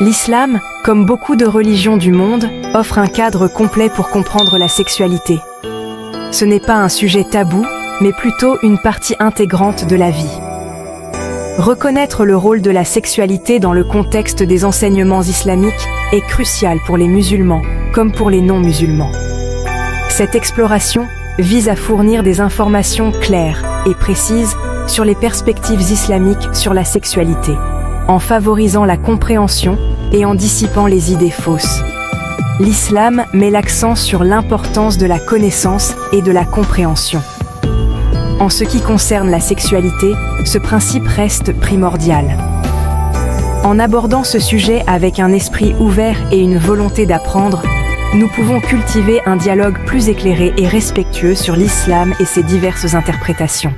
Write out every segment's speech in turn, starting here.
L'islam, comme beaucoup de religions du monde, offre un cadre complet pour comprendre la sexualité. Ce n'est pas un sujet tabou, mais plutôt une partie intégrante de la vie. Reconnaître le rôle de la sexualité dans le contexte des enseignements islamiques est crucial pour les musulmans, comme pour les non-musulmans. Cette exploration vise à fournir des informations claires et précises sur les perspectives islamiques sur la sexualité, en favorisant la compréhension et en dissipant les idées fausses. L'islam met l'accent sur l'importance de la connaissance et de la compréhension. En ce qui concerne la sexualité, ce principe reste primordial. En abordant ce sujet avec un esprit ouvert et une volonté d'apprendre, nous pouvons cultiver un dialogue plus éclairé et respectueux sur l'islam et ses diverses interprétations.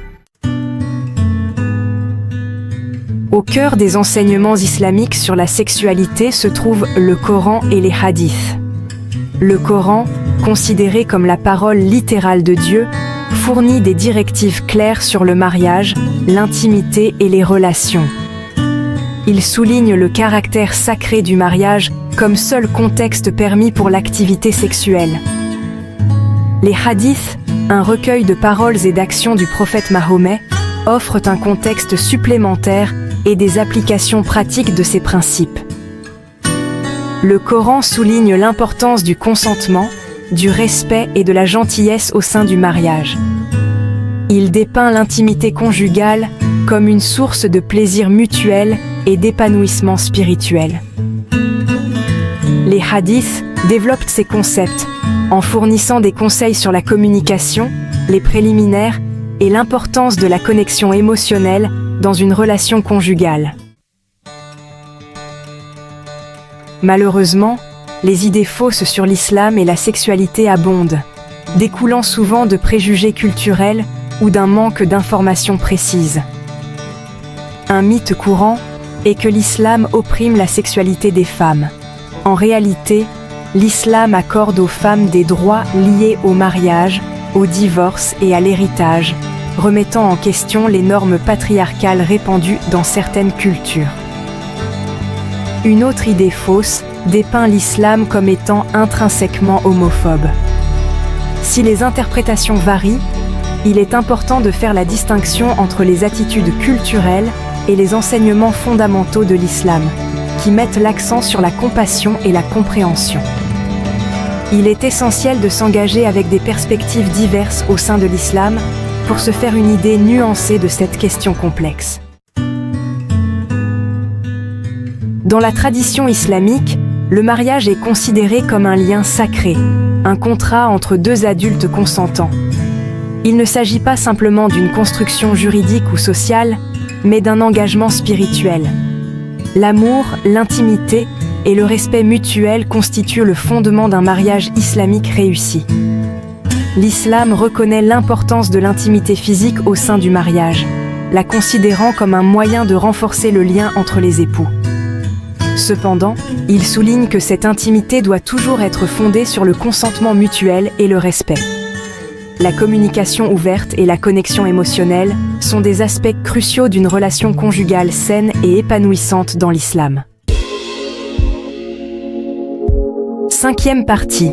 Au cœur des enseignements islamiques sur la sexualité se trouvent le Coran et les hadiths. Le Coran, considéré comme la parole littérale de Dieu, fournit des directives claires sur le mariage, l'intimité et les relations. Il souligne le caractère sacré du mariage comme seul contexte permis pour l'activité sexuelle. Les hadiths, un recueil de paroles et d'actions du prophète Mahomet, offrent un contexte supplémentaire et des applications pratiques de ces principes. Le Coran souligne l'importance du consentement, du respect et de la gentillesse au sein du mariage. Il dépeint l'intimité conjugale comme une source de plaisir mutuel et d'épanouissement spirituel. Les hadiths développent ces concepts en fournissant des conseils sur la communication, les préliminaires et l'importance de la connexion émotionnelle dans une relation conjugale. Malheureusement, les idées fausses sur l'islam et la sexualité abondent, découlant souvent de préjugés culturels ou d'un manque d'informations précises. Un mythe courant est que l'islam opprime la sexualité des femmes. En réalité, l'islam accorde aux femmes des droits liés au mariage, au divorce et à l'héritage, remettant en question les normes patriarcales répandues dans certaines cultures. Une autre idée fausse dépeint l'islam comme étant intrinsèquement homophobe. Si les interprétations varient, il est important de faire la distinction entre les attitudes culturelles et les enseignements fondamentaux de l'islam, qui mettent l'accent sur la compassion et la compréhension. Il est essentiel de s'engager avec des perspectives diverses au sein de l'islam pour se faire une idée nuancée de cette question complexe. Dans la tradition islamique, le mariage est considéré comme un lien sacré, un contrat entre deux adultes consentants. Il ne s'agit pas simplement d'une construction juridique ou sociale, mais d'un engagement spirituel. L'amour, l'intimité et le respect mutuel constituent le fondement d'un mariage islamique réussi. L'islam reconnaît l'importance de l'intimité physique au sein du mariage, la considérant comme un moyen de renforcer le lien entre les époux. Cependant, il souligne que cette intimité doit toujours être fondée sur le consentement mutuel et le respect. La communication ouverte et la connexion émotionnelle sont des aspects cruciaux d'une relation conjugale saine et épanouissante dans l'islam. Cinquième partie.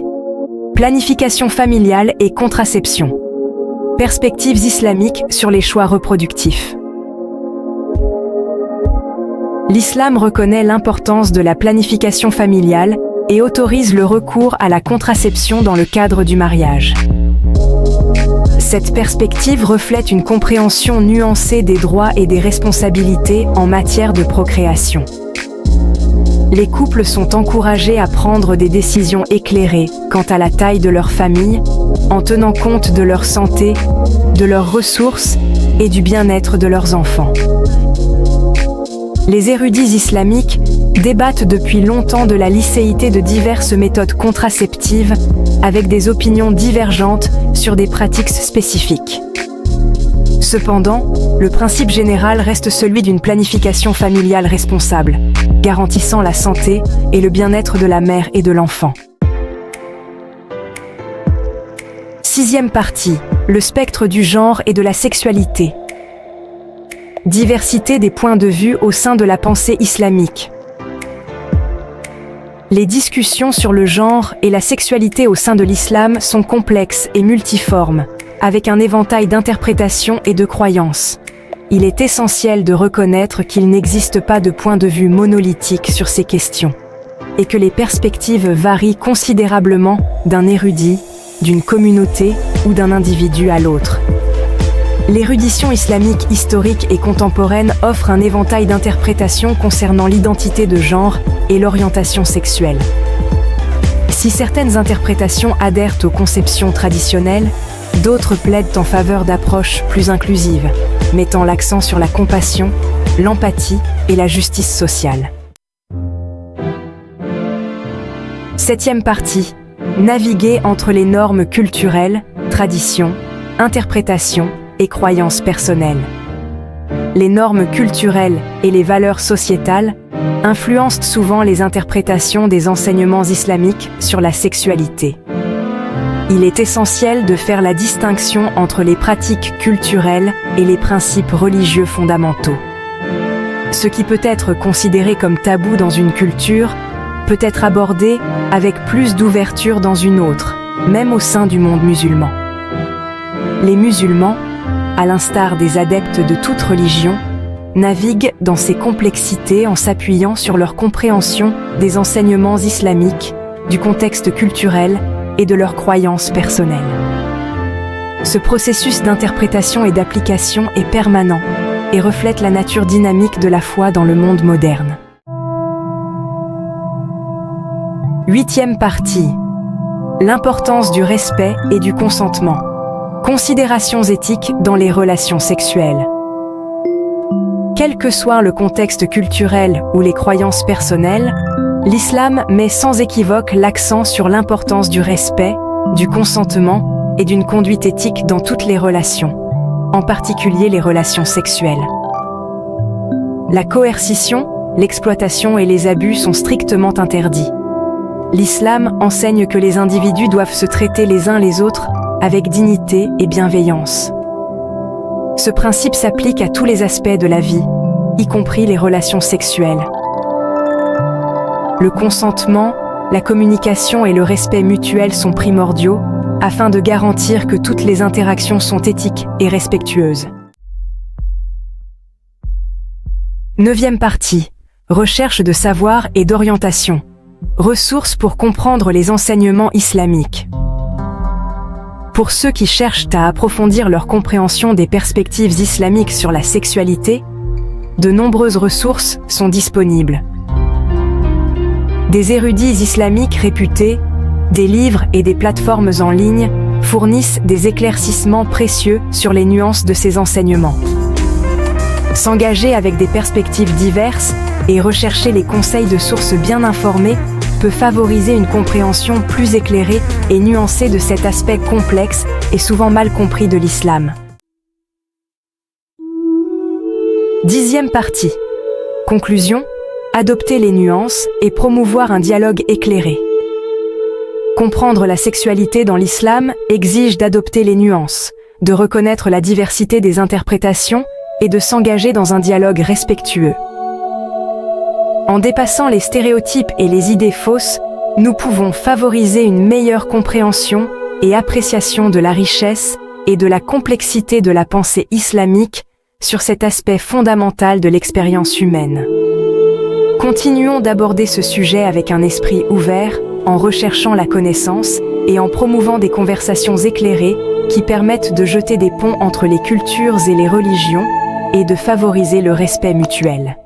Planification familiale et contraception. Perspectives islamiques sur les choix reproductifs. L'islam reconnaît l'importance de la planification familiale et autorise le recours à la contraception dans le cadre du mariage. Cette perspective reflète une compréhension nuancée des droits et des responsabilités en matière de procréation. Les couples sont encouragés à prendre des décisions éclairées quant à la taille de leur famille, en tenant compte de leur santé, de leurs ressources et du bien-être de leurs enfants. Les érudits islamiques débattent depuis longtemps de la licéité de diverses méthodes contraceptives avec des opinions divergentes sur des pratiques spécifiques. Cependant, le principe général reste celui d'une planification familiale responsable, garantissant la santé et le bien-être de la mère et de l'enfant. Sixième partie, le spectre du genre et de la sexualité. Diversité des points de vue au sein de la pensée islamique. Les discussions sur le genre et la sexualité au sein de l'islam sont complexes et multiformes, avec un éventail d'interprétations et de croyances. Il est essentiel de reconnaître qu'il n'existe pas de point de vue monolithique sur ces questions, et que les perspectives varient considérablement d'un érudit, d'une communauté ou d'un individu à l'autre. L'érudition islamique historique et contemporaine offre un éventail d'interprétations concernant l'identité de genre et l'orientation sexuelle. Si certaines interprétations adhèrent aux conceptions traditionnelles, d'autres plaident en faveur d'approches plus inclusives, mettant l'accent sur la compassion, l'empathie et la justice sociale. 7e partie. Naviguer entre les normes culturelles, traditions, interprétations et croyances personnelles. Les normes culturelles et les valeurs sociétales influencent souvent les interprétations des enseignements islamiques sur la sexualité. Il est essentiel de faire la distinction entre les pratiques culturelles et les principes religieux fondamentaux. Ce qui peut être considéré comme tabou dans une culture peut être abordé avec plus d'ouverture dans une autre, même au sein du monde musulman. Les musulmans, à l'instar des adeptes de toute religion, naviguent dans ces complexités en s'appuyant sur leur compréhension des enseignements islamiques, du contexte culturel et de leurs croyances personnelles. Ce processus d'interprétation et d'application est permanent et reflète la nature dynamique de la foi dans le monde moderne. 8e partie. L'importance du respect et du consentement. Considérations éthiques dans les relations sexuelles. Quel que soit le contexte culturel ou les croyances personnelles, l'islam met sans équivoque l'accent sur l'importance du respect, du consentement et d'une conduite éthique dans toutes les relations, en particulier les relations sexuelles. La coercition, l'exploitation et les abus sont strictement interdits. L'islam enseigne que les individus doivent se traiter les uns les autres avec dignité et bienveillance. Ce principe s'applique à tous les aspects de la vie, y compris les relations sexuelles. Le consentement, la communication et le respect mutuel sont primordiaux afin de garantir que toutes les interactions sont éthiques et respectueuses. 9e partie. Recherche de savoir et d'orientation. Ressources pour comprendre les enseignements islamiques. Pour ceux qui cherchent à approfondir leur compréhension des perspectives islamiques sur la sexualité, de nombreuses ressources sont disponibles. Des érudits islamiques réputés, des livres et des plateformes en ligne fournissent des éclaircissements précieux sur les nuances de ces enseignements. S'engager avec des perspectives diverses et rechercher les conseils de sources bien informées peut favoriser une compréhension plus éclairée et nuancée de cet aspect complexe et souvent mal compris de l'islam. 10e partie. Conclusion. Adopter les nuances et promouvoir un dialogue éclairé. Comprendre la sexualité dans l'islam exige d'adopter les nuances, de reconnaître la diversité des interprétations et de s'engager dans un dialogue respectueux. En dépassant les stéréotypes et les idées fausses, nous pouvons favoriser une meilleure compréhension et appréciation de la richesse et de la complexité de la pensée islamique sur cet aspect fondamental de l'expérience humaine. Continuons d'aborder ce sujet avec un esprit ouvert, en recherchant la connaissance et en promouvant des conversations éclairées qui permettent de jeter des ponts entre les cultures et les religions et de favoriser le respect mutuel.